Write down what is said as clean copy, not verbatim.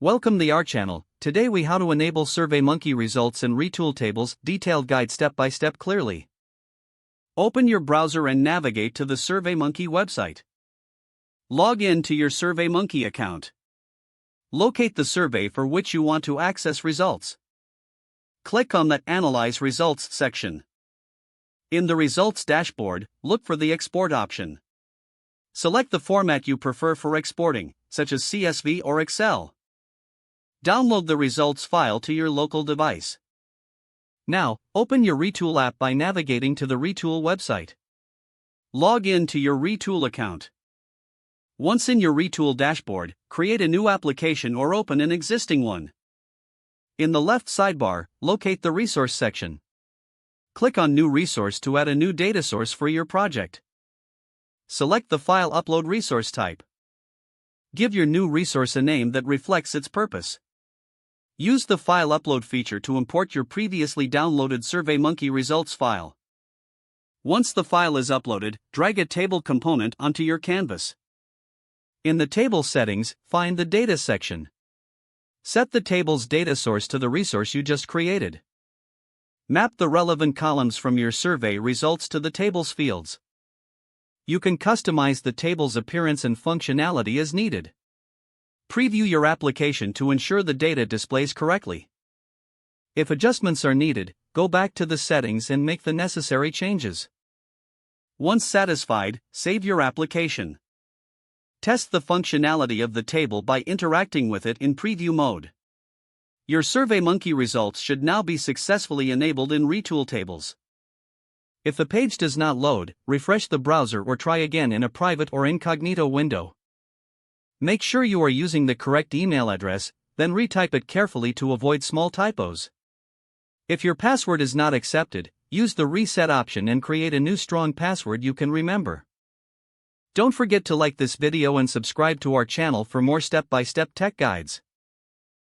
Welcome to our channel. Today we how to enable SurveyMonkey results and Retool tables, detailed guide step by step clearly. Open your browser and navigate to the SurveyMonkey website. Log in to your SurveyMonkey account. Locate the survey for which you want to access results. Click on the Analyze Results section. In the Results dashboard, look for the Export option. Select the format you prefer for exporting, such as CSV or Excel. Download the results file to your local device. Now, open your Retool app by navigating to the Retool website. Log in to your Retool account. Once in your Retool dashboard, create a new application or open an existing one. In the left sidebar, locate the Resource section. Click on New Resource to add a new data source for your project. Select the file upload resource type. Give your new resource a name that reflects its purpose. Use the file upload feature to import your previously downloaded SurveyMonkey results file. Once the file is uploaded, drag a table component onto your canvas. In the table settings, find the Data section. Set the table's data source to the resource you just created. Map the relevant columns from your survey results to the table's fields. You can customize the table's appearance and functionality as needed. Preview your application to ensure the data displays correctly. If adjustments are needed, go back to the settings and make the necessary changes. Once satisfied, save your application. Test the functionality of the table by interacting with it in preview mode. Your SurveyMonkey results should now be successfully enabled in Retool tables. If the page does not load, refresh the browser or try again in a private or incognito window. Make sure you are using the correct email address, then retype it carefully to avoid small typos. If your password is not accepted, use the reset option and create a new strong password you can remember. Don't forget to like this video and subscribe to our channel for more step-by-step tech guides.